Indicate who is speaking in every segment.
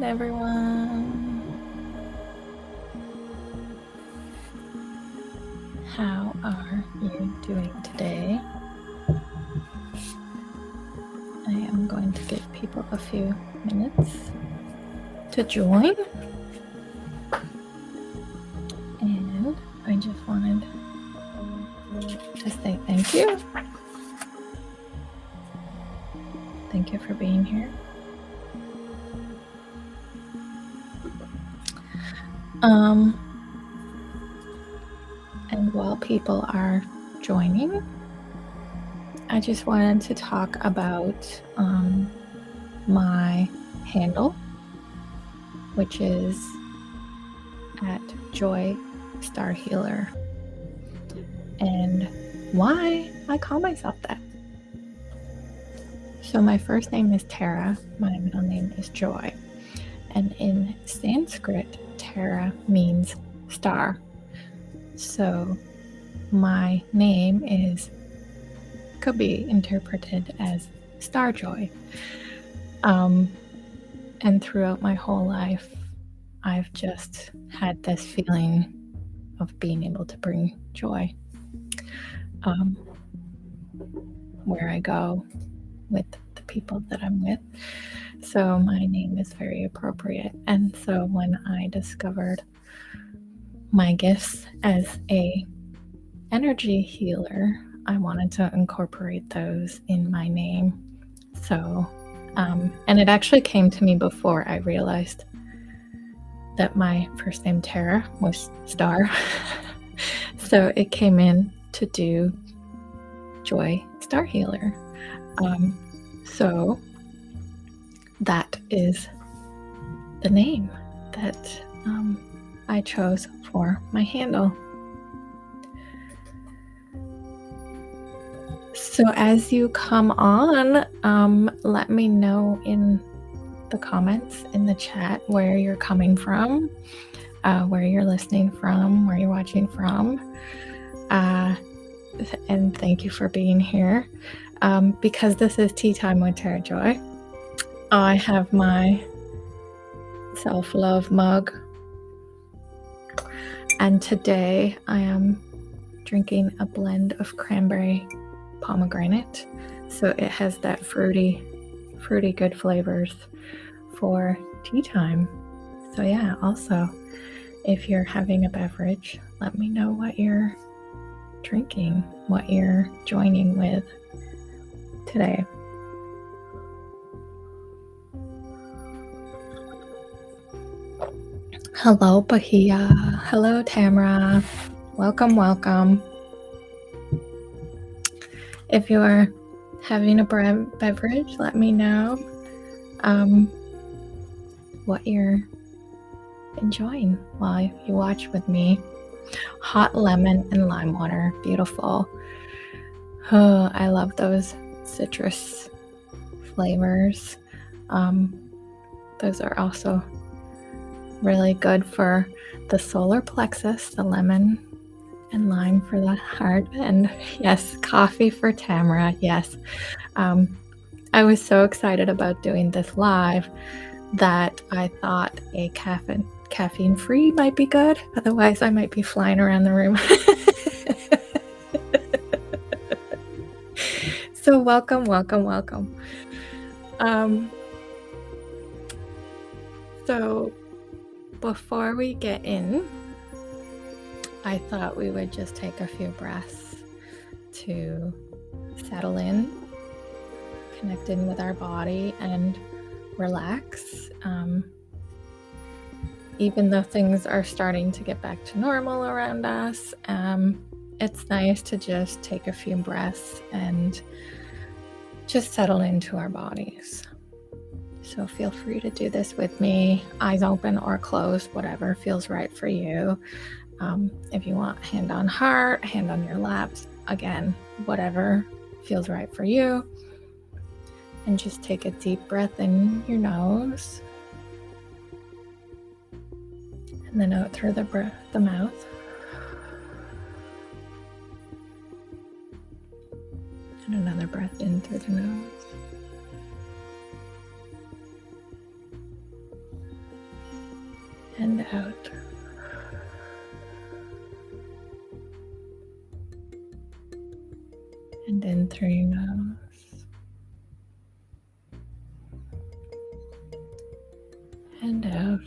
Speaker 1: everyone. How are you doing today? I am going to give people a few minutes to join. And I just wanted to say thank you. Thank you for being here. And while people are joining, I just wanted to talk about my handle, which is at Joy Star Healer, and why I call myself that. So my first name is Tara, my middle name is Joy, and in Sanskrit, Tara means star. So my name could be interpreted as Star Joy. And throughout my whole life, I've just had this feeling of being able to bring joy where I go with the people that I'm with. So my name is very appropriate. And so when I discovered my gifts as a energy healer, I wanted to incorporate those in my name. So, and it actually came to me before I realized that my first name Tara was Star. So it came in to do Joy Star Healer. So that is the name that I chose for my handle. So as you come on, let me know in the comments in the chat where you're coming from, where you're listening from, where you're watching from. And thank you for being here. Because this is Tea Time with Tara Joy, I have my self-love mug. And today I am drinking a blend of cranberry pomegranate. So it has that fruity good flavors for tea time. So yeah, also, if you're having a beverage, let me know what you're drinking, what you're joining with today. Hello, Bahia. Hello, Tamara. Welcome. If you're having a beverage, let me know what you're enjoying while you watch with me. Hot lemon and lime water, beautiful. Oh, I love those citrus flavors. Those are also really good for the solar plexus, the lemon and lime for the heart, and yes, coffee for Tamara. Yes. I was so excited about doing this live that I thought a caffeine free might be good. Otherwise, I might be flying around the room. So welcome. So before we get in, I thought we would just take a few breaths to settle in, connect in with our body, and relax. Even though things are starting to get back to normal around us, it's nice to just take a few breaths and just settle into our bodies. So feel free to do this with me, eyes open or closed, whatever feels right for you. If you want hand on heart, hand on your laps, again, whatever feels right for you. And just take a deep breath in your nose. And then out through the mouth. And another breath in through the nose. and out. And in through your nose. And out.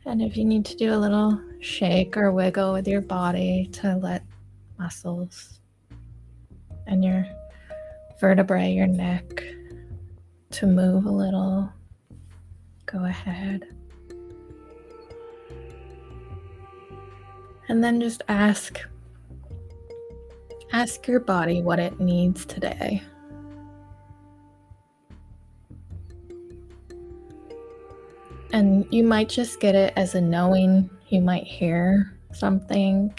Speaker 1: And if you need to do a little shake or wiggle with your body to let muscles and your vertebrae, your neck, to move a little, go ahead. And then just ask your body what it needs today. And you might just get it as a knowing. You might hear something.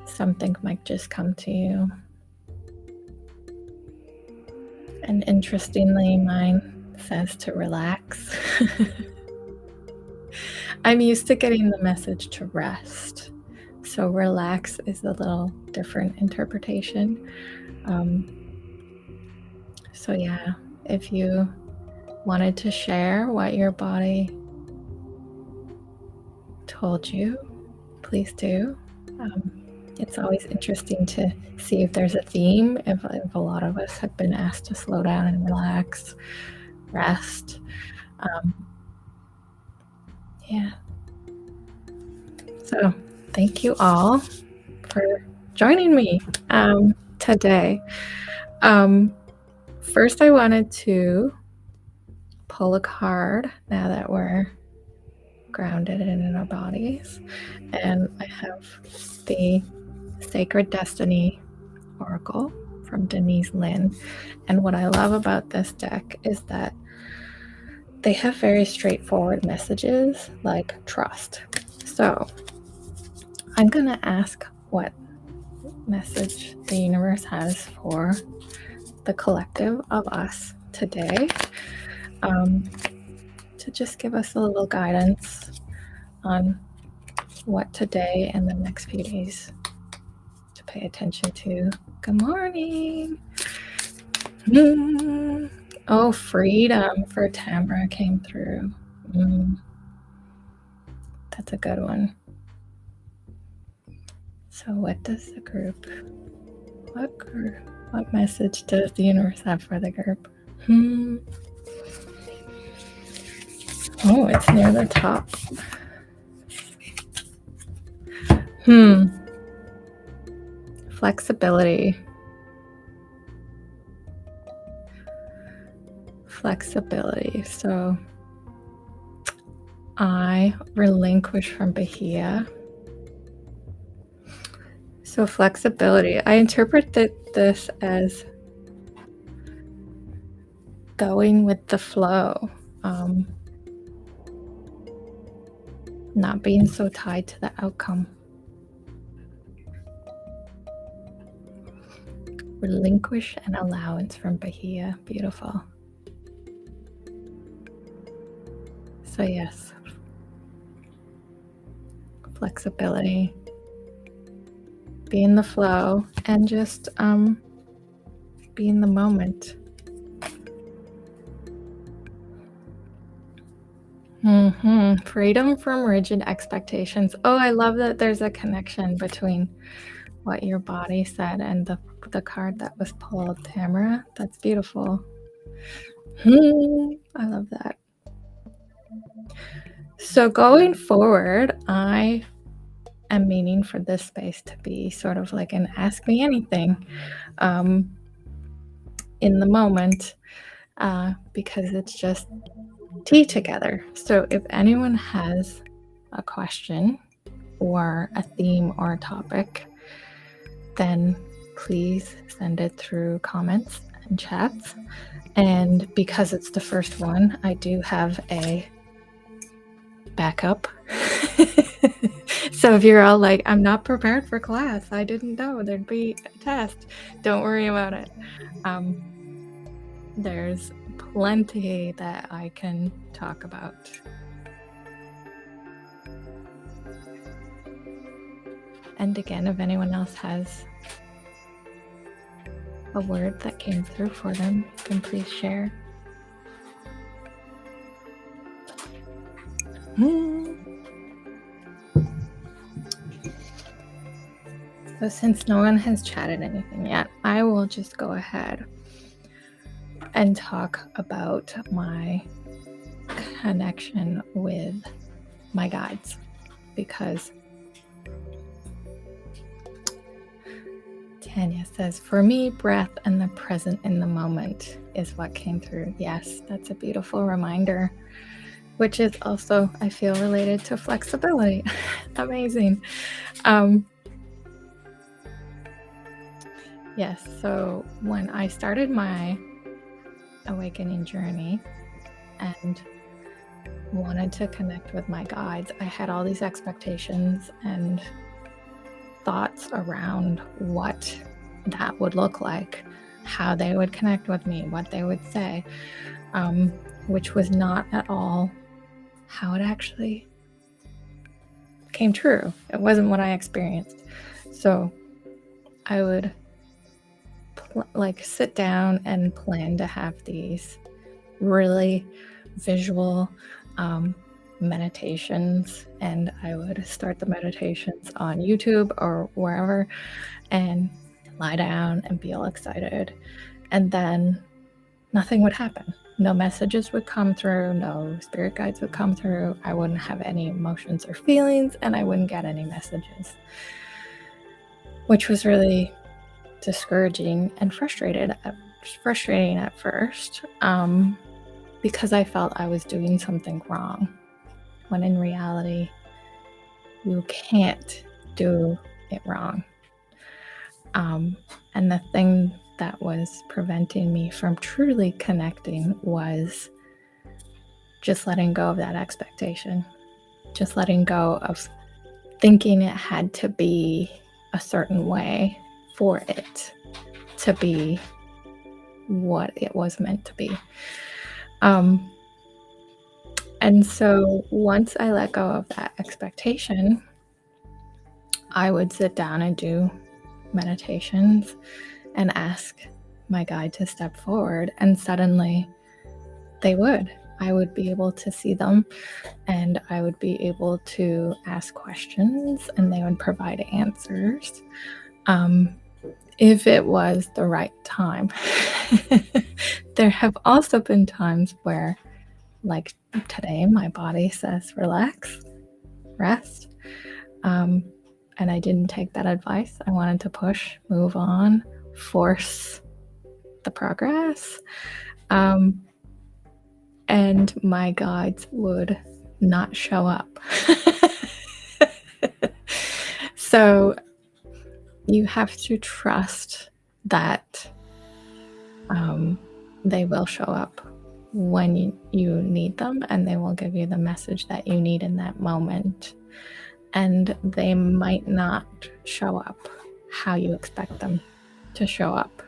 Speaker 1: Something might just come to you. And interestingly, mine says to relax. I'm used to getting the message to rest. So relax is a little different interpretation. So yeah, if you wanted to share what your body told you, please do. It's always interesting to see if there's a theme, if a lot of us have been asked to slow down and relax, rest. Yeah. So thank you all for joining me today. First, I wanted to pull a card now that we're grounded and in our bodies. And I have the Sacred Destiny Oracle from Denise Linn. And what I love about this deck is that they have very straightforward messages like trust. So I'm going to ask what message the universe has for the collective of us today, to just give us a little guidance on what today and the next few days to pay attention to. Good morning. Oh, freedom for Tamara came through. That's a good one. So what does the group, what message does the universe have for the group? Oh, it's near the top. Flexibility. So I relinquish from Bahia. So flexibility. I interpreted this as going with the flow. Not being so tied to the outcome. Relinquish and allowance from Bahia. Beautiful. So yes, flexibility, be in the flow, and just be in the moment. Freedom from rigid expectations. Oh, I love that there's a connection between what your body said and the card that was pulled, Tamara. That's beautiful. I love that. So going forward, I am meaning for this space to be sort of like an ask me anything in the moment, because it's just tea together. So if anyone has a question or a theme or a topic, then please send it through comments and chats. And because it's the first one, I do have a backup. So if you're all like, I'm not prepared for class, I didn't know there'd be a test, don't worry about it. There's plenty that I can talk about. And again, if anyone else has a word that came through for them, then please share. So since no one has chatted anything yet, I will just go ahead and talk about my connection with my guides, because Tanya says, for me, breath and the present in the moment is what came through. Yes, that's a beautiful reminder, which is also, I feel, related to flexibility. Amazing. Yes, so when I started my awakening journey and wanted to connect with my guides, I had all these expectations and thoughts around what that would look like, how they would connect with me, what they would say, which was not at all how it actually came true. It wasn't what I experienced. So I would sit down and plan to have these really visual meditations, and I would start the meditations on YouTube or wherever and lie down and be all excited, and then nothing would happen. No messages would come through, no spirit guides would come through, I wouldn't have any emotions or feelings, and I wouldn't get any messages, which was really discouraging and frustrating at first, because I felt I was doing something wrong, when in reality, you can't do it wrong. And the thing that was preventing me from truly connecting was just letting go of that expectation, just letting go of thinking it had to be a certain way for it to be what it was meant to be. And so once I let go of that expectation, I would sit down and do meditations and ask my guide to step forward, and suddenly I would be able to see them, and I would be able to ask questions, and they would provide answers. If it was the right time. There have also been times where, like today, my body says relax, rest, and I didn't take that advice. I wanted to push, move on, force the progress, and my guides would not show up. So you have to trust that they will show up when you need them, and they will give you the message that you need in that moment. And they might not show up how you expect them to show up.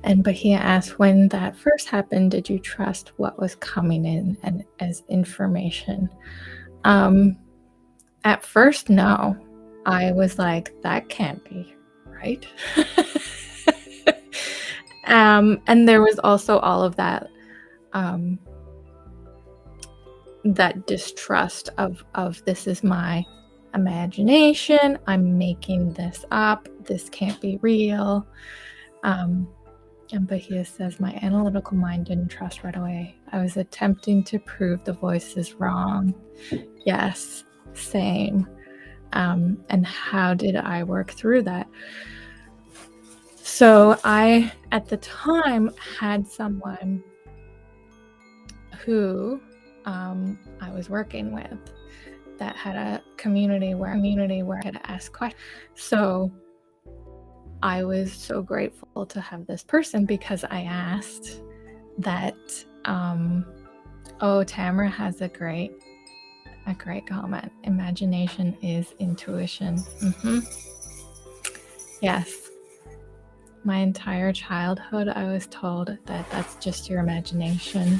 Speaker 1: And Bahia asked, when that first happened, did you trust what was coming in and as information? At first, no. I was like, that can't be right. And there was also all of that that distrust of this is my imagination, I'm making this up, this can't be real. And Bahia says, my analytical mind didn't trust right away. I was attempting to prove the voices wrong. Yes, same. And how did I work through that? So I, at the time, had someone who I was working with that had a community where I could ask questions. So I was so grateful to have this person, because I asked that, Tamara has a great comment. Imagination is intuition. Yes. My entire childhood, I was told that that's just your imagination.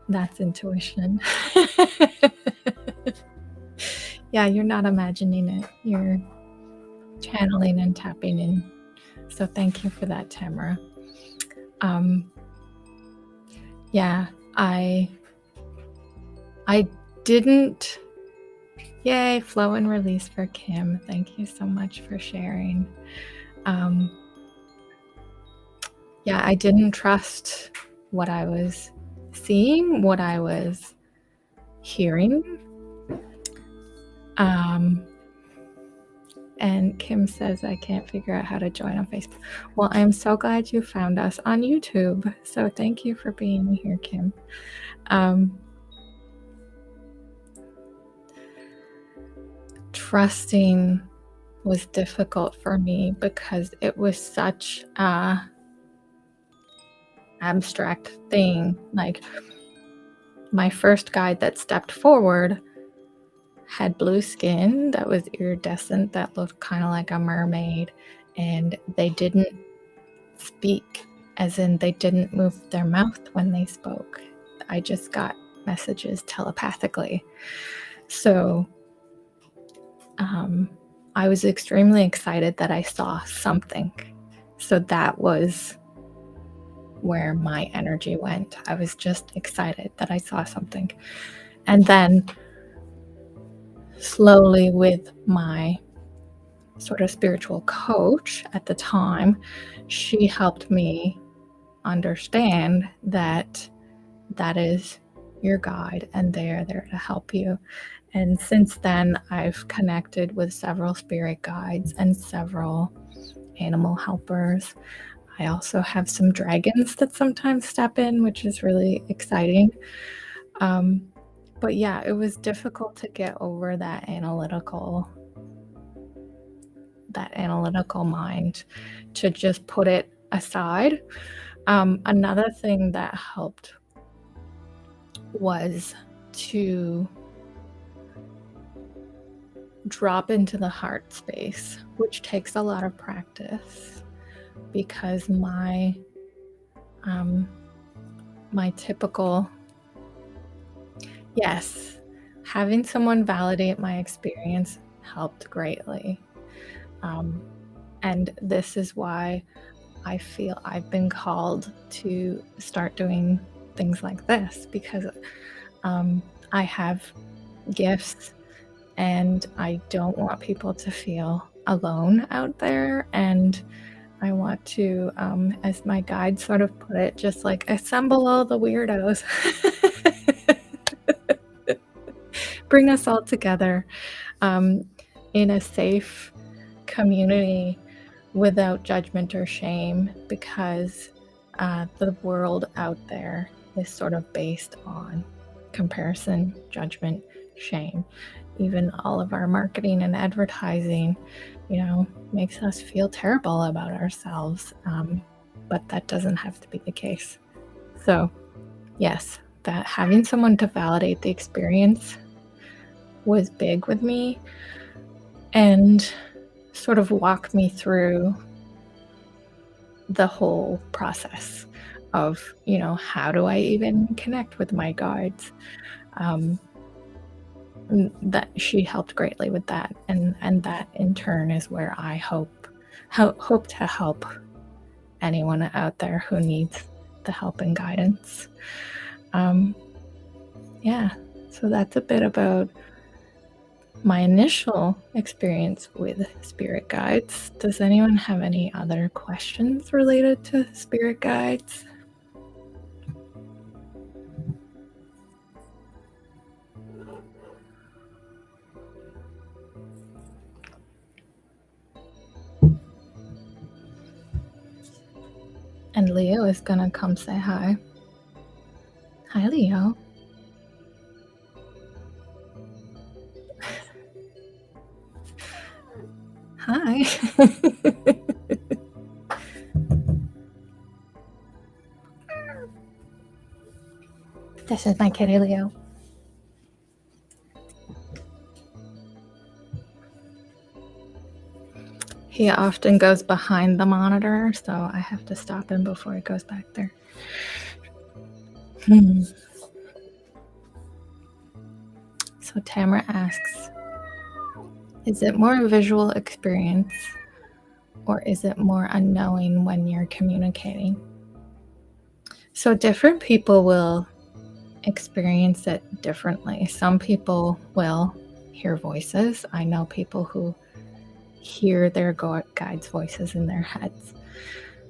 Speaker 1: That's intuition. Yeah, you're not imagining it. You're channeling and tapping in. So thank you for that, Tamara. Yeah, I I didn't. Yay, flow and release for Kim. Thank you so much for sharing. Yeah, I didn't trust what I was seeing, what I was hearing. And Kim says, I can't figure out how to join on Facebook. Well, I'm so glad you found us on YouTube. So thank you for being here, Kim. Trusting was difficult for me because it was such a abstract thing. Like, my first guide that stepped forward had blue skin that was iridescent, that looked kind of like a mermaid, and they didn't speak, as in they didn't move their mouth when they spoke. I just got messages telepathically. So I was extremely excited that I saw something. So that was where my energy went. I was just excited that I saw something. And then slowly, with my sort of spiritual coach at the time, she helped me understand that that is your guide and they are there to help you. And since then, I've connected with several spirit guides and several animal helpers. I also have some dragons that sometimes step in, which is really exciting. But yeah, it was difficult to get over that analytical mind, to just put it aside. Another thing that helped was to drop into the heart space, which takes a lot of practice, because my typical, yes, having someone validate my experience helped greatly. And this is why I feel I've been called to start doing things like this, because I have gifts and I don't want people to feel alone out there. And I want to, as my guide sort of put it, just like assemble all the weirdos, bring us all together in a safe community without judgment or shame, because the world out there is sort of based on comparison, judgment, shame. Even all of our marketing and advertising, makes us feel terrible about ourselves. But that doesn't have to be the case. So yes, that having someone to validate the experience was big with me, and sort of walk me through the whole process of, how do I even connect with my guides? That she helped greatly with that, and that in turn is where I hope to help anyone out there who needs the help and guidance. Yeah, so that's a bit about my initial experience with spirit guides. Does anyone have any other questions related to spirit guides? And Leo is gonna come say hi. Hi, Leo. Hi. This is my kitty, Leo. He often goes behind the monitor, so I have to stop him before he goes back there. So Tamara asks, is it more a visual experience, or is it more unknowing when you're communicating? So different people will experience it differently. Some people will hear voices. I know people who hear their guides' voices in their heads.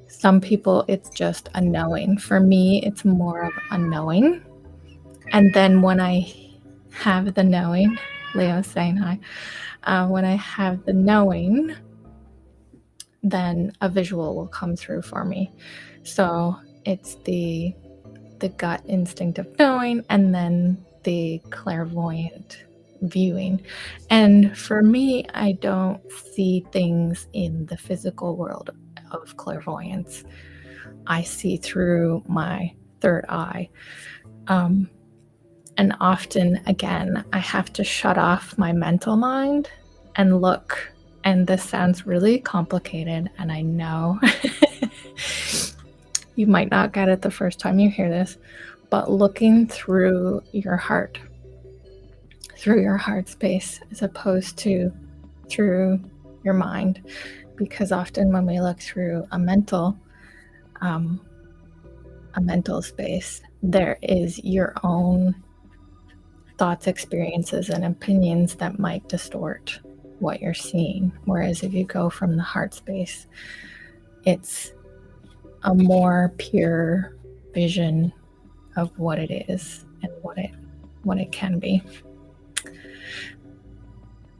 Speaker 1: Some people, it's just a knowing. For me, it's more of a knowing. And then when I have the knowing, Leo's saying hi, when I have the knowing, then a visual will come through for me. So it's the gut instinct of knowing, and then the clairvoyant viewing. And for me, I don't see things in the physical world of clairvoyance. I see through my third eye. And often, again, I have to shut off my mental mind and look. And this sounds really complicated, and I know you might not get it the first time you hear this, but looking through your heart space, as opposed to through your mind. Because often when we look through a mental space, there is your own thoughts, experiences, and opinions that might distort what you're seeing. Whereas if you go from the heart space, it's a more pure vision of what it is and what it can be.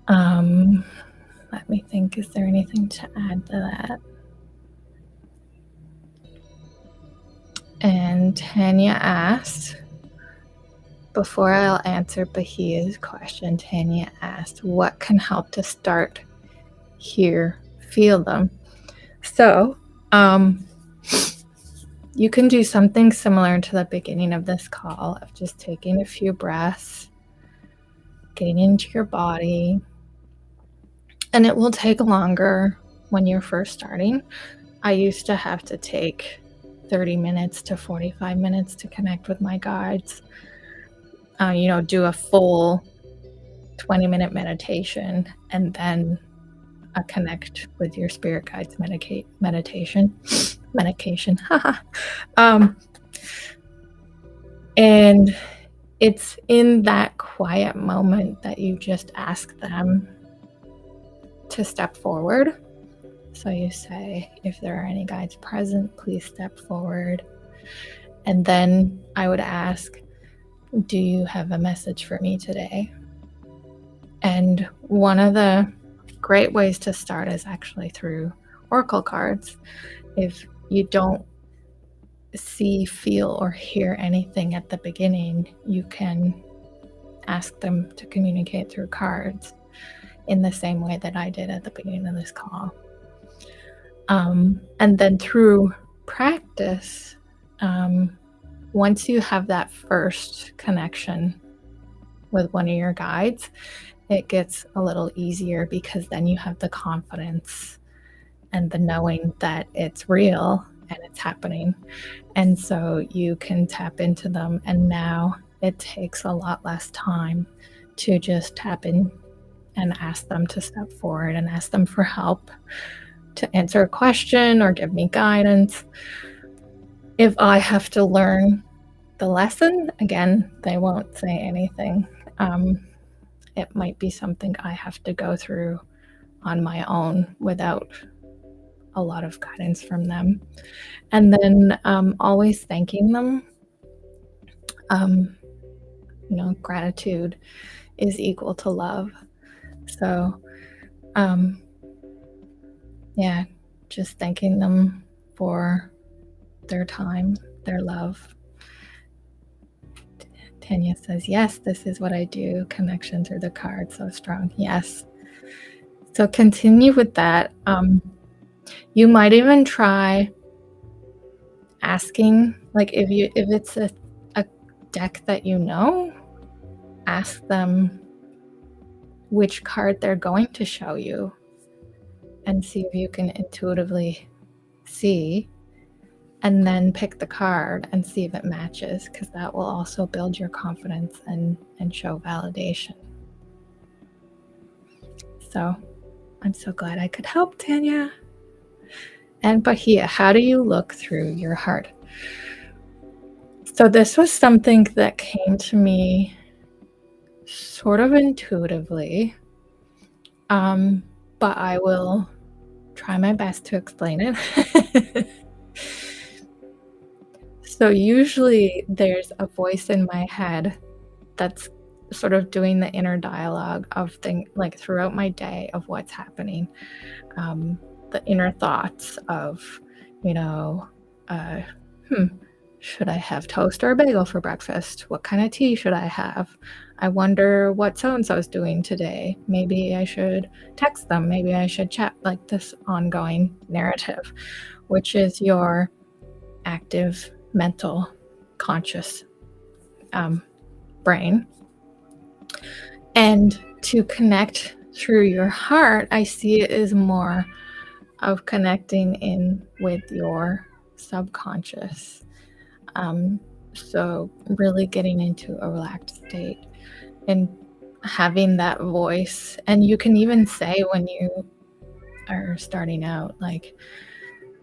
Speaker 1: Let me think, is there anything to add to that? And Tanya asked, before I'll answer Bahia's question, Tanya asked, what can help to start, hear, feel them? So, you can do something similar to the beginning of this call of just taking a few breaths, getting into your body. And it will take longer when you're first starting. I used to have to take 30 minutes to 45 minutes to connect with my guides. Do a full 20-minute meditation and then a connect with your spirit guides medication. And it's in that quiet moment that you just ask them to step forward. So you say, if there are any guides present, please step forward. And then I would ask, do you have a message for me today? And one of the great ways to start is actually through oracle cards. If you don't see, feel, or hear anything at the beginning, you can ask them to communicate through cards in the same way that I did at the beginning of this call. And then through practice, once you have that first connection with one of your guides, it gets a little easier, because then you have the confidence and the knowing that it's real and it's happening. And so you can tap into them, and now it takes a lot less time to just tap in and ask them to step forward and ask them for help, to answer a question or give me guidance. If I have to learn the lesson, again, they won't say anything. It might be something I have to go through on my own without a lot of guidance from them. And then always thanking them. Gratitude is equal to love. So, just thanking them for their time, their love. Tanya says, yes, this is what I do. Connection through the card, so strong. Yes. So continue with that. You might even try asking, like if it's a deck that you know, ask them which card they're going to show you, and see if you can intuitively see, and then pick the card and see if it matches, because that will also build your confidence and show validation. So I'm so glad I could help, Tanya. And Bahia, how do you look through your heart? So this was something that came to me sort of intuitively, um, but I will try my best to explain it. So usually there's a voice in my head that's sort of doing the inner dialogue of like throughout my day of what's happening. The inner thoughts of, you know, uh, hmm, should I have toast or a bagel for breakfast? What kind of tea should I have? I wonder what so and so is doing today. Maybe I should text them. Maybe I should chat, like this ongoing narrative, which is your active, mental, conscious brain. And to connect through your heart, I see it as more of connecting in with your subconscious. So really getting into a relaxed state and having that voice. And you can even say when you are starting out, like,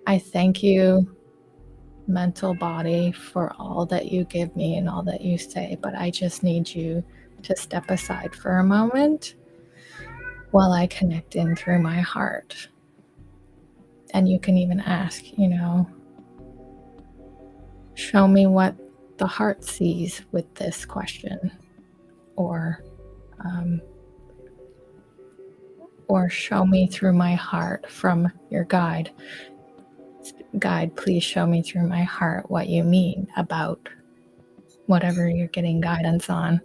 Speaker 1: I thank you, mental body, for all that you give me and all that you say, but I just need you to step aside for a moment while I connect in through my heart. And you can even ask, show me what the heart sees with this question, or show me through my heart from your guide. Guide, please show me through my heart what you mean about whatever you're getting guidance on.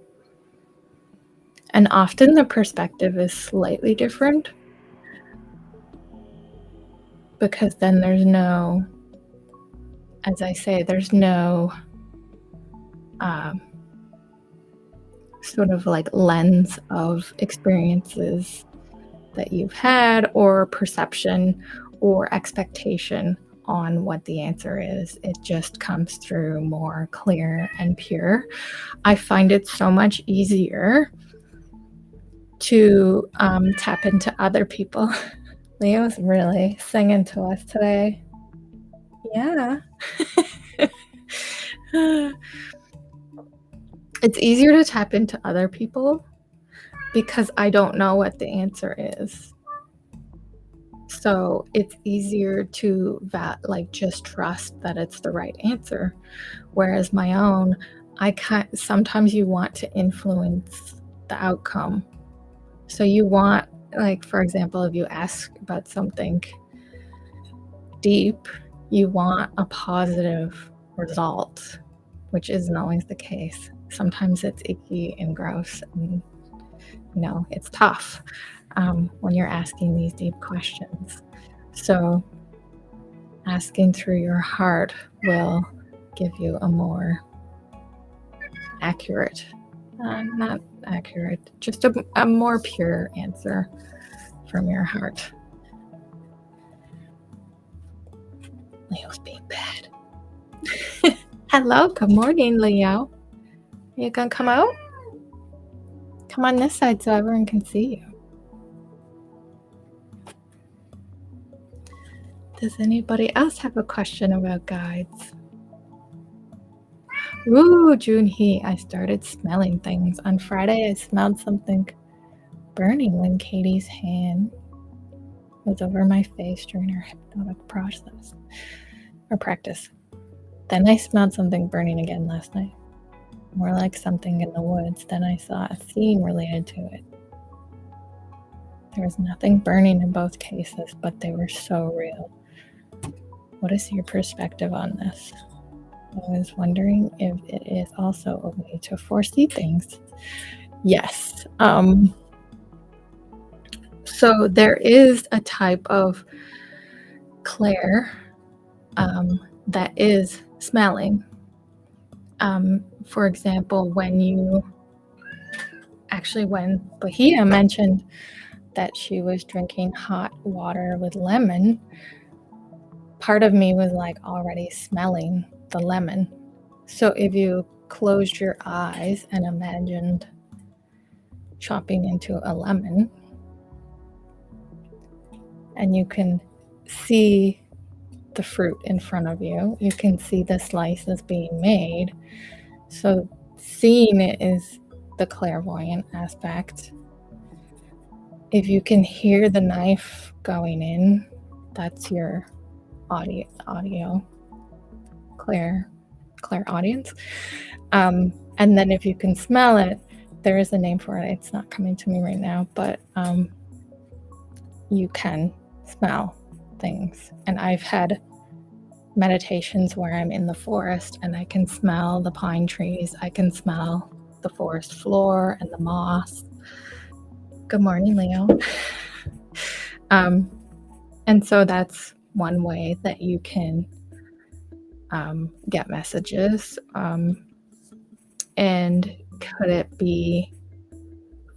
Speaker 1: And often the perspective is slightly different, because then there's no, as I say, there's no sort of like lens of experiences that you've had, or perception or expectation on what the answer is. It just comes through more clear and pure. I find it so much easier to tap into other people. Leo's really singing to us today. Yeah. It's easier to tap into other people because I don't know what the answer is. So it's easier to just trust that it's the right answer. Whereas my own, sometimes you want to influence the outcome. So you want, like, for example, if you ask about something deep, you want a positive result, which isn't always the case. Sometimes it's icky and gross, and it's tough when you're asking these deep questions. So asking through your heart will give you a more accurate, not accurate, just a more pure answer from your heart. Leo's being bad. Hello, good morning, Leo. Are you gonna come out? Come on this side so everyone can see you. Does anybody else have a question about guides? Ooh, Junhee, I started smelling things. On Friday, I smelled something burning when Katie's hand was over my face during her hypnotic process or practice. Then I smelled something burning again last night. More like something in the woods. Then I saw a theme related to it. There was nothing burning in both cases, but they were so real. What is your perspective on this? I was wondering if it is also a way to foresee things. Yes. So there is a type of clair that is smelling. For example, when Bahia mentioned that she was drinking hot water with lemon, part of me was like already smelling the lemon. So if you closed your eyes and imagined chopping into a lemon, and you can see the fruit in front of you. You can see the slices being made. So seeing it is the clairvoyant aspect. If you can hear the knife going in, that's your audio clairaudience. And then if you can smell it, there is a name for it. It's not coming to me right now, but you can smell things. And I've had meditations where I'm in the forest and I can smell the pine trees. I can smell the forest floor and the moss. Good morning, Leo. And so that's one way that you can get messages. And could it be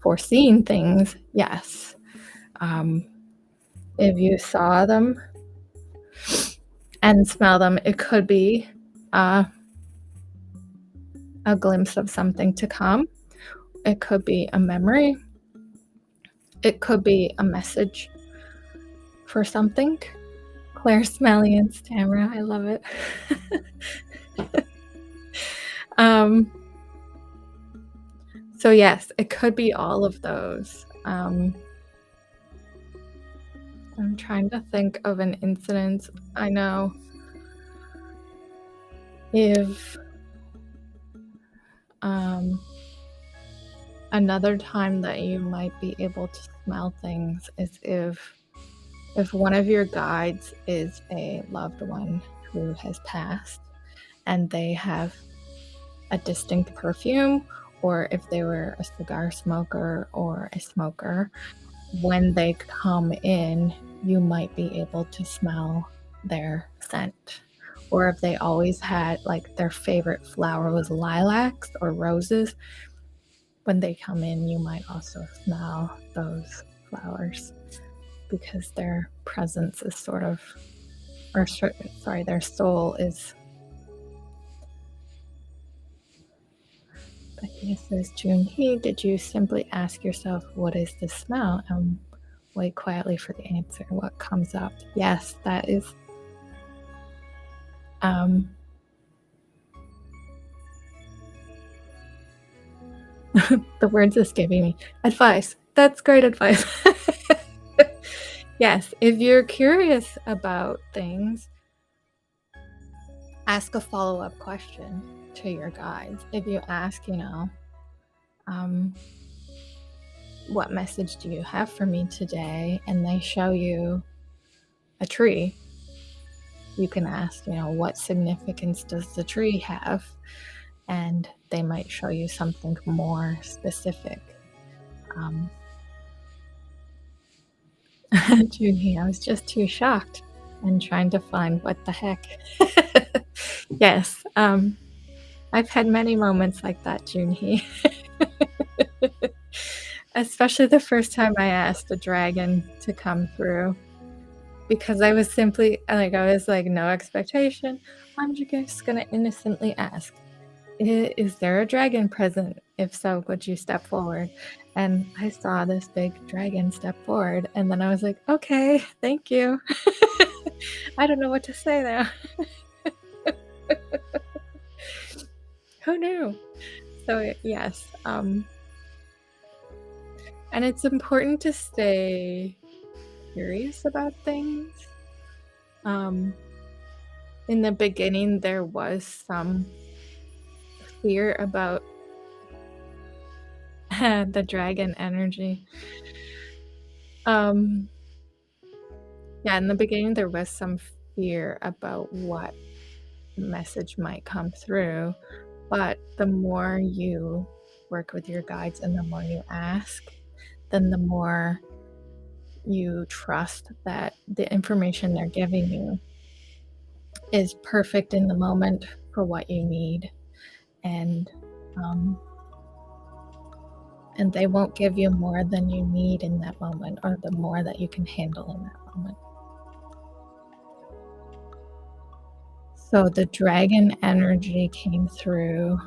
Speaker 1: foreseeing things? Yes. If you saw them and smell them, it could be a glimpse of something to come. It could be a memory. It could be a message for something. Claire Smellians, Tamara, I love it. So yes, it could be all of those. I'm trying to think of an incident. I know if another time that you might be able to smell things is if one of your guides is a loved one who has passed and they have a distinct perfume, or if they were a cigar smoker or a smoker, when they come in, you might be able to smell their scent. Or if they always had, like, their favorite flower was lilacs or roses, when they come in, you might also smell those flowers because their presence is sort of, or sorry, their soul is. Becky says, Junhee, did you simply ask yourself, what is the smell? And wait quietly for the answer. What comes up? Yes, that is. The words escaping me. Advice. That's great advice. Yes, if you're curious about things, ask a follow-up question to your guides. If you ask, what message do you have for me today? And they show you a tree, you can ask, what significance does the tree have? And they might show you something more specific. Junie, I was just too shocked and trying to find what the heck. Yes, I've had many moments like that, Junie. Especially the first time I asked a dragon to come through, because I was simply like, no expectation. I'm just gonna innocently ask, is there a dragon present? If so, would you step forward? And I saw this big dragon step forward, and then I was like, okay, thank you. I don't know what to say now. Who knew? So yes, and it's important to stay curious about things. In the beginning, there was some fear about the dragon energy. Yeah, in the beginning, there was some fear about what message might come through, but the more you work with your guides and the more you ask, then the more you trust that the information they're giving you is perfect in the moment for what you need, and they won't give you more than you need in that moment, or the more that you can handle in that moment. So the dragon energy came through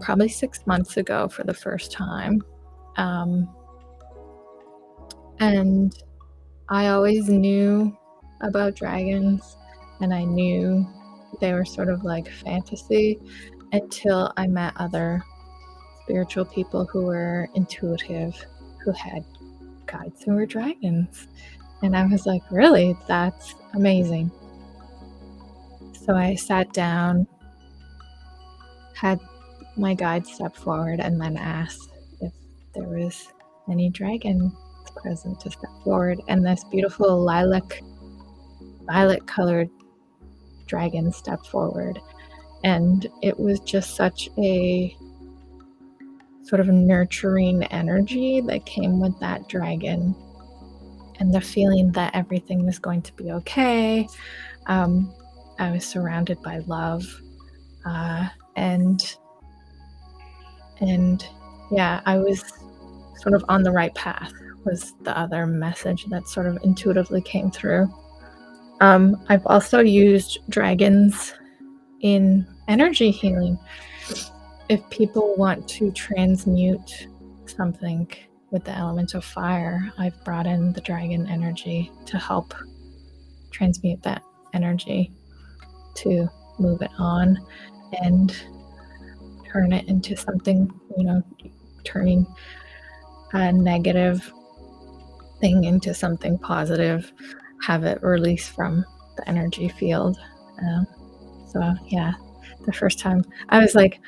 Speaker 1: probably 6 months ago for the first time. And I always knew about dragons, and I knew they were sort of like fantasy until I met other spiritual people who were intuitive, who had guides who were dragons. And I was like, really? That's amazing. So I sat down, had my guide step forward, and then asked if there was any dragon present to step forward. And this beautiful violet colored dragon stepped forward. And it was just such a sort of nurturing energy that came with that dragon, and the feeling that everything was going to be okay. I was surrounded by love, and yeah, I was sort of on the right path, was the other message that sort of intuitively came through. I've also used dragons in energy healing. If people want to transmute something with the element of fire, I've brought in the dragon energy to help transmute that energy, to move it on and turn it into something, turning a negative thing into something positive, have it release from the energy field. So yeah, the first time I was like,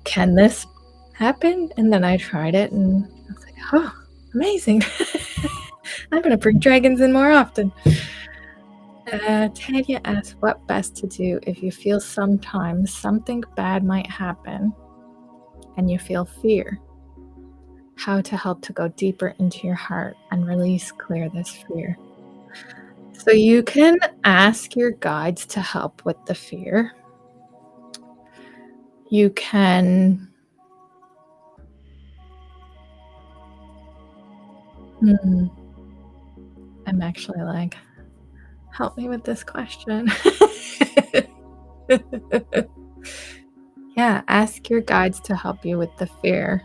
Speaker 1: can this happen? And then I tried it and I was like, oh, amazing. I'm going to bring dragons in more often. Tanya asks, what best to do if you feel sometimes something bad might happen and you feel fear? How to help to go deeper into your heart and release, clear this fear. So you can ask your guides to help with the fear. You can I'm actually like, help me with this question. Yeah, ask your guides to help you with the fear.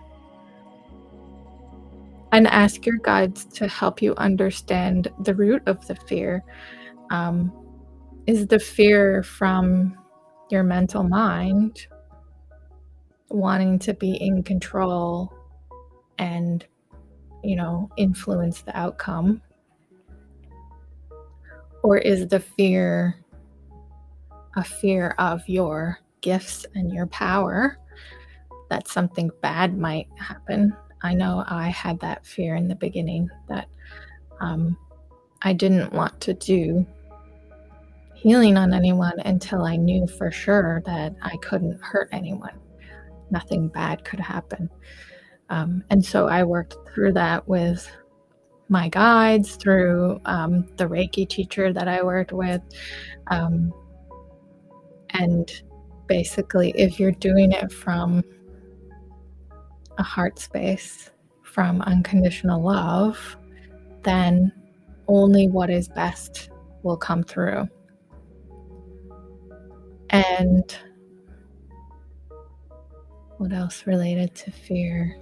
Speaker 1: And ask your guides to help you understand the root of the fear. Is the fear from your mental mind wanting to be in control and, influence the outcome? Or is the fear a fear of your gifts and your power, that something bad might happen? I know I had that fear in the beginning, that I didn't want to do healing on anyone until I knew for sure that I couldn't hurt anyone. Nothing bad could happen. And so I worked through that with my guides, through the Reiki teacher that I worked with. And basically, if you're doing it from a heart space, from unconditional love, then only what is best will come through. And what else related to fear?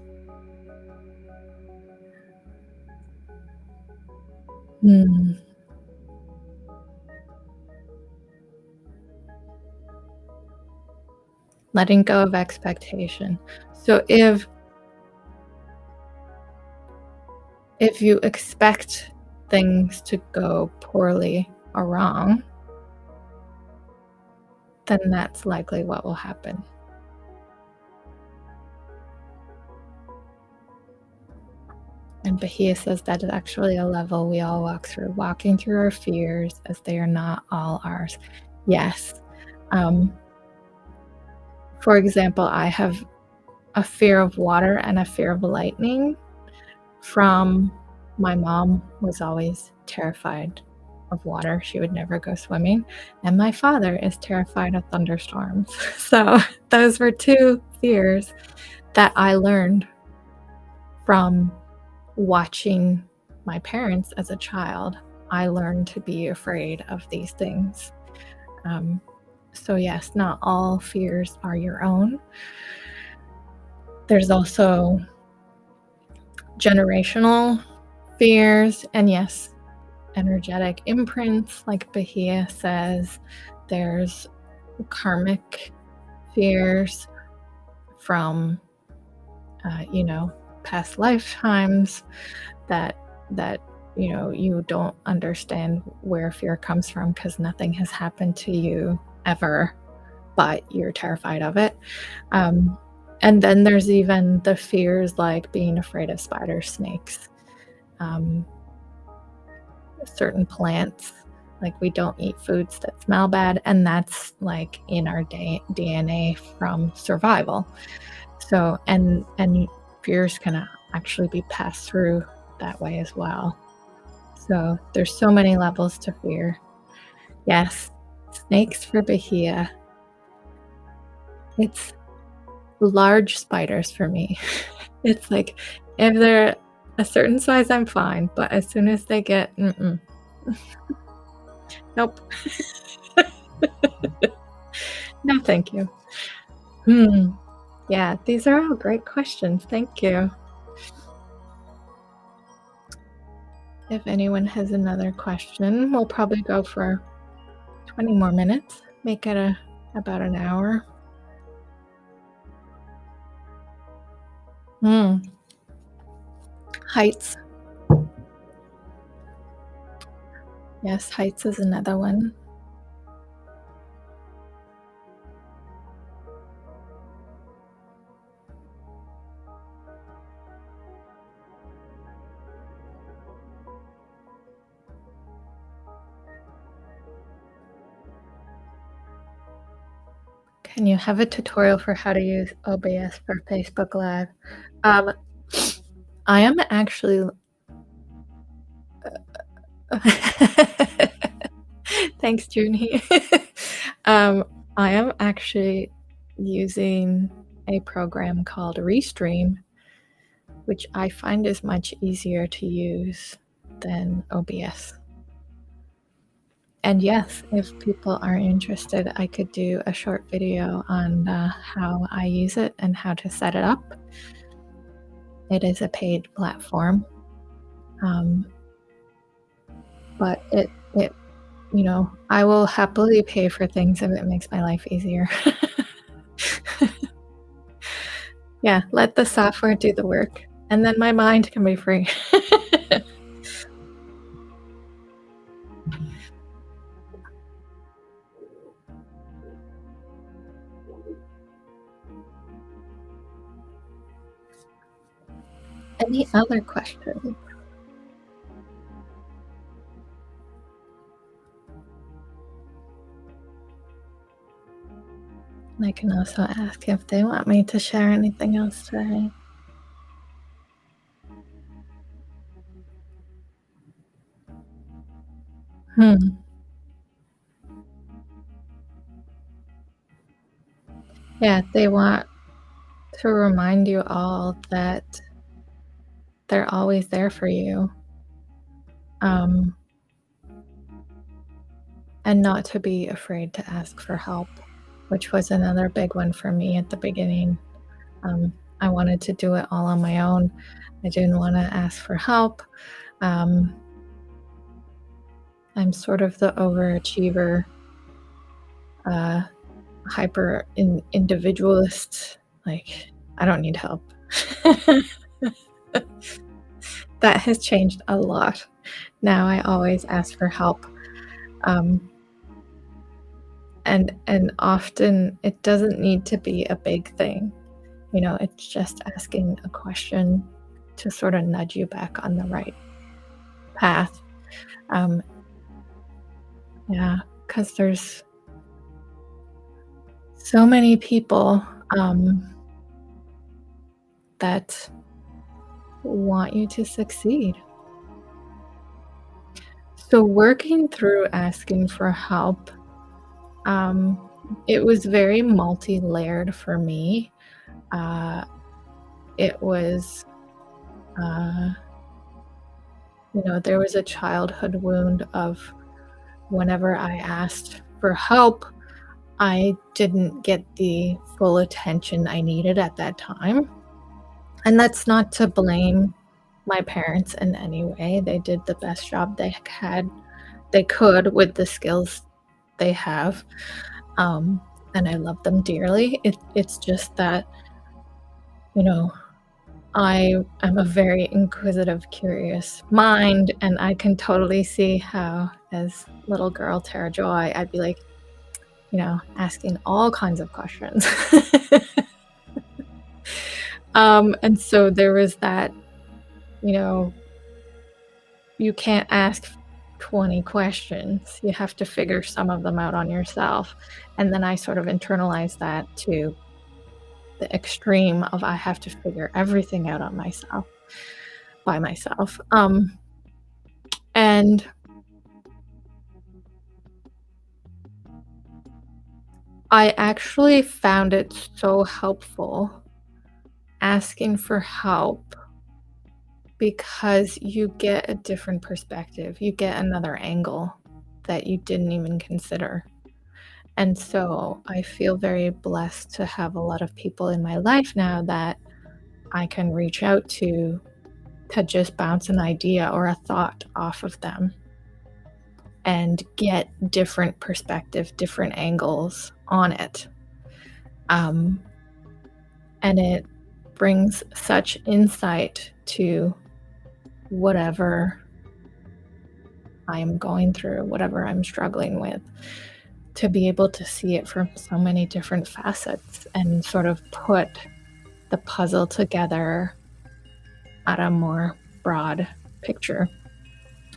Speaker 1: Letting go of expectation. So if you expect things to go poorly or wrong, then that's likely what will happen. And Bahia says that is actually a level we all walk through, walking through our fears as they are not all ours. Yes. For example, I have a fear of water and a fear of lightning from my mom. Was always terrified of water. She would never go swimming. And my father is terrified of thunderstorms. So those were two fears that I learned from watching my parents as a child. I learned to be afraid of these things. So yes, not all fears are your own. There's also generational fears, and yes, energetic imprints, like Bahia says. There's karmic fears from, past lifetimes that you don't understand where fear comes from because nothing has happened to you ever, but you're terrified of it. And then there's even the fears like being afraid of spiders, snakes, certain plants. Like we don't eat foods that smell bad, and that's like in our DNA from survival. So and fears can actually be passed through that way as well. So there's so many levels to fear. Yes, snakes for Bahia. It's large spiders for me. It's like if they're a certain size, I'm fine, but as soon as they get, nope. No, thank you. Yeah, these are all great questions. Thank you. If anyone has another question, we'll probably go for 20 more minutes, make it about an hour. Heights. Yes, heights is another one. Can you have a tutorial for how to use OBS for Facebook Live? I am actually thanks, Junie. I am actually using a program called Restream, which I find is much easier to use than OBS. And yes, if people are interested, I could do a short video on how I use it and how to set it up. It is a paid platform, but it I will happily pay for things if it makes my life easier. Yeah, let the software do the work, and then my mind can be free. Any other questions? I can also ask if they want me to share anything else today. Yeah, they want to remind you all that they're always there for you. And not to be afraid to ask for help, which was another big one for me at the beginning. I wanted to do it all on my own. I didn't want to ask for help. I'm sort of the overachiever, hyper individualist. Like, I don't need help. That has changed a lot. Now I always ask for help. And often it doesn't need to be a big thing. It's just asking a question to sort of nudge you back on the right path. Yeah, because there's so many people that want you to succeed. So working through asking for help, it was very multi-layered for me. It was, there was a childhood wound of whenever I asked for help, I didn't get the full attention I needed at that time. And that's not to blame my parents in any way. They did the best job they could with the skills they have. Um, and I love them dearly. It's just that, you know, I am a very inquisitive, curious mind, and I can totally see how, as little girl Tara Joy, I'd be like, asking all kinds of questions. And so there was that, you know, you can't ask 20 questions. You have to figure some of them out on yourself. And then I sort of internalized that to the extreme of I have to figure everything out on myself by myself. And I actually found it so helpful asking for help because you get a different perspective. You get another angle that you didn't even consider. And so I feel very blessed to have a lot of people in my life now that I can reach out to just bounce an idea or a thought off of them and get different perspective, different angles on it. And it brings such insight to whatever I'm going through, whatever I'm struggling with, to be able to see it from so many different facets and sort of put the puzzle together at a more broad picture.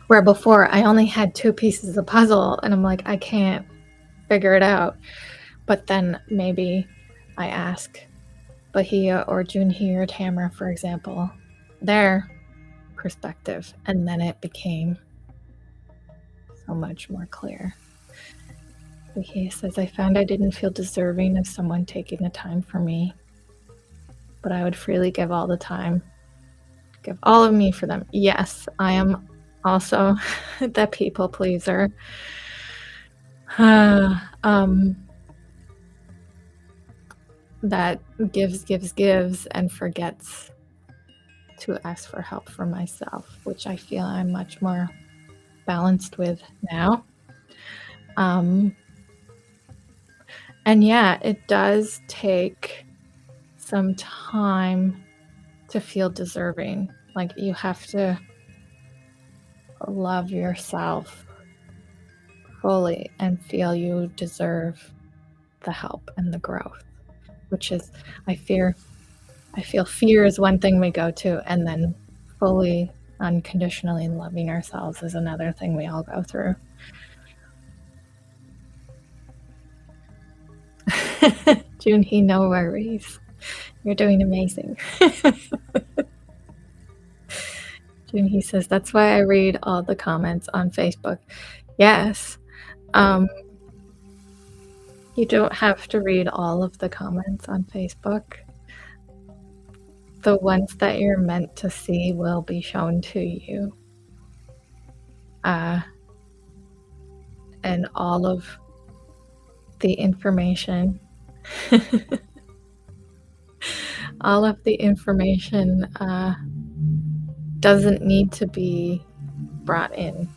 Speaker 1: Where before I only had 2 pieces of the puzzle and I'm like, I can't figure it out. But then maybe I ask Bahia or Junhee or Tamara, for example, their perspective, and then it became so much more clear. Bahia says, I found I didn't feel deserving of someone taking the time for me, but I would freely give all the time, give all of me for them. Yes, I am also the people pleaser. That gives and forgets to ask for help for myself, which I feel I'm much more balanced with now. And yeah, it does take some time to feel deserving. Like you have to love yourself fully and feel you deserve the help and the growth, which is, I feel fear is one thing we go to, and then fully unconditionally loving ourselves is another thing we all go through. Junhee, no worries. You're doing amazing. Junhee says, that's why I read all the comments on Facebook. Yes. You don't have to read all of the comments on Facebook. The ones that you're meant to see will be shown to you. And all of the information doesn't need to be brought in,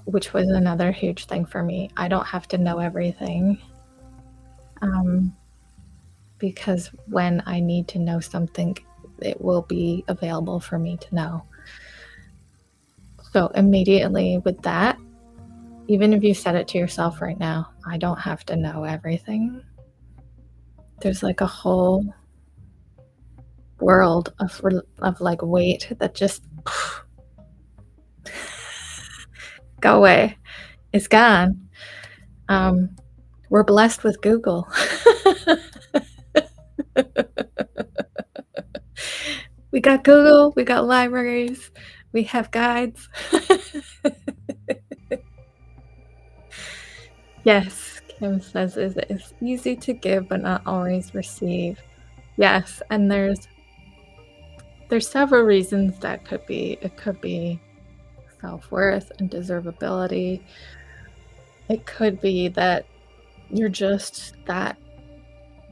Speaker 1: which was another huge thing for me. I don't have to know everything, because when I need to know something, it will be available for me to know. So immediately with that, even if you said it to yourself right now, I don't have to know everything. There's like a whole world of like weight that just go away. It's gone. We're blessed with Google. We got Google, we got libraries, we have guides. Yes, Kim says it's easy to give but not always receive. Yes, and there's several reasons that could be. It could be self-worth and deservability. It could be that you're just that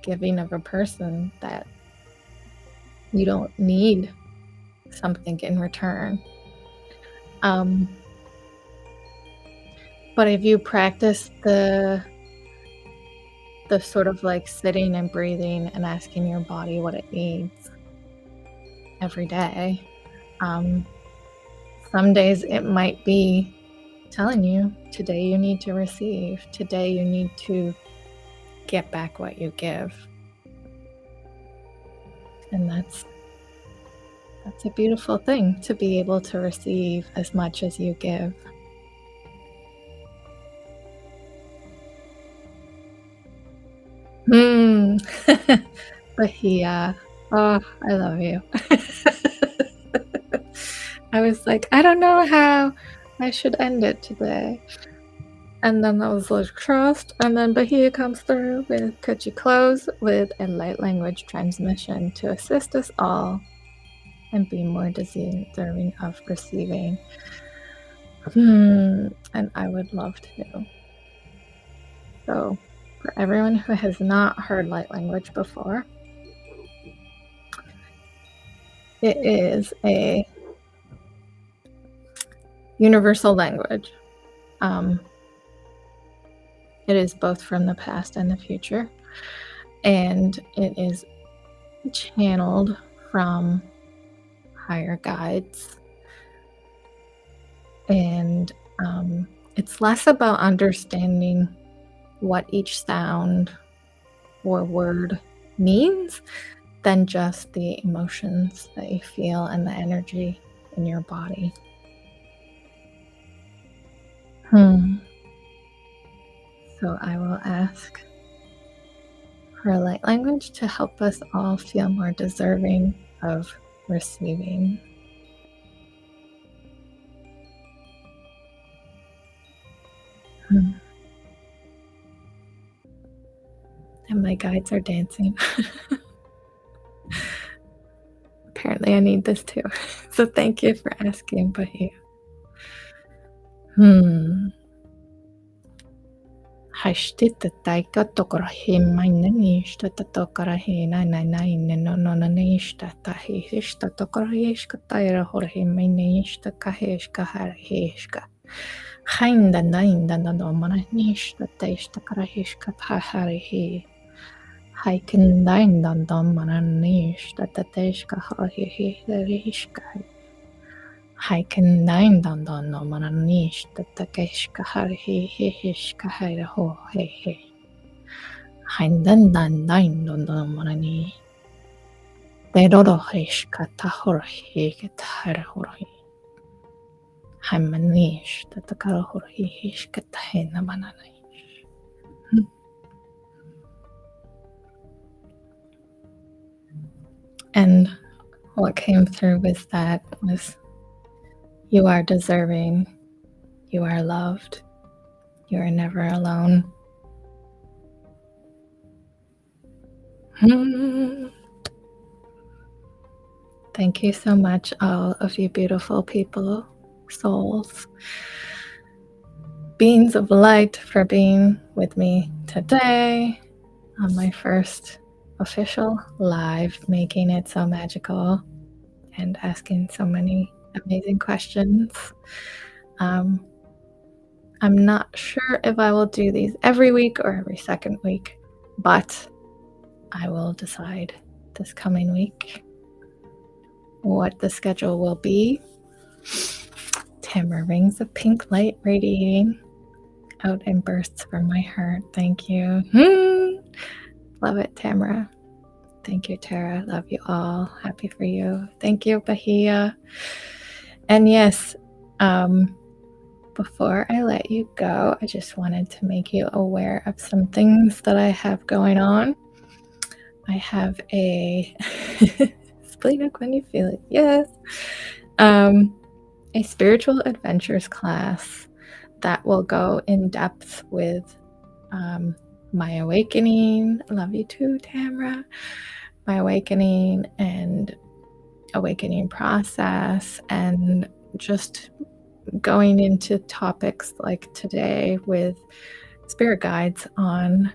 Speaker 1: giving of a person that You don't need something in return. But if you practice the sort of like sitting and breathing and asking your body what it needs every day, um, some days it might be telling you today you need to receive, today you need to get back what you give. And that's a beautiful thing, to be able to receive as much as you give. Hmm. Bahia. Oh, I love you. I was like, I don't know how I should end it today. And then I was like, trust. And then Bahia comes through with, could you close with a light language transmission to assist us all and be more deserving of receiving? And I would love to. So, for everyone who has not heard light language before, it is a universal language. It is both from the past and the future, and it is channeled from higher guides. And it's less about understanding what each sound or word means than just the emotions that you feel and the energy in your body. So I will ask for a light language to help us all feel more deserving of receiving. And my guides are dancing. Apparently, I need this too. So thank you for asking, Bahia. Hashtita taika tokorahimainanishta tokorahinanainanononanishta tahishta tokorahishka taira horhimainishta kahishka harihishka. Hainda nainda nomananishta taishta karahishka taharihi. Haikindainda domananishta tateshka harihishka. Haikendain dan dan no mananish tatakeshka harihishka hiraho he. Haindan dan dain don don manani. Dedorohishka tahorhik tarhorhi. Haimanish tatakarhorhishka tahena mananish. And what came through with that was, you are deserving, you are loved, you are never alone. Thank you so much, all of you beautiful people, souls, beings of light, for being with me today on my first official live, making it so magical and asking so many amazing questions. I'm not sure if I will do these every week or every second week, but I will decide this coming week what the schedule will be. Tamara, rings of pink light radiating out in bursts from my heart. Thank you. Love it, Tamara. Thank you, Tara. Love you all. Happy for you. Thank you, Bahia. And yes, before I let you go, I just wanted to make you aware of some things that I have going on. I have a Spleenup when you feel it. Yes. A spiritual adventures class that will go in depth with my awakening. Love you too, Tamara. My awakening and awakening process, and just going into topics like today with spirit guides on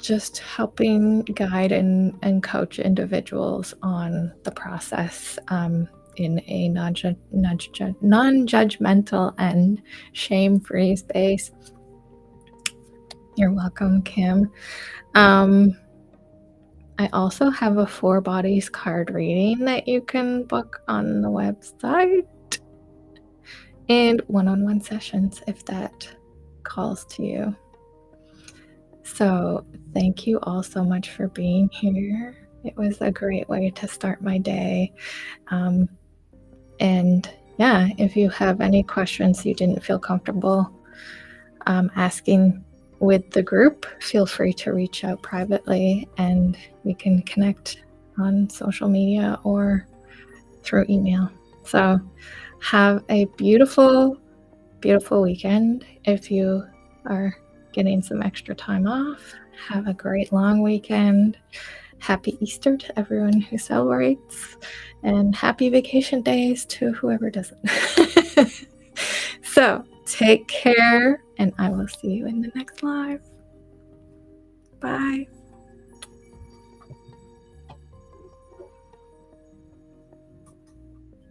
Speaker 1: just helping guide and coach individuals on the process in a non-judgmental and shame-free space. You're welcome, Kim. I also have a 4 Bodies card reading that you can book on the website, and one-on-one sessions if that calls to you. So thank you all so much for being here. It was a great way to start my day. And yeah, if you have any questions you didn't feel comfortable asking with the group, feel free to reach out privately and we can connect on social media or through email. So have a beautiful, beautiful weekend. If you are getting some extra time off, have a great long weekend. Happy Easter to everyone who celebrates, and happy vacation days to whoever doesn't. So take care, and I will see you in the next live. Bye.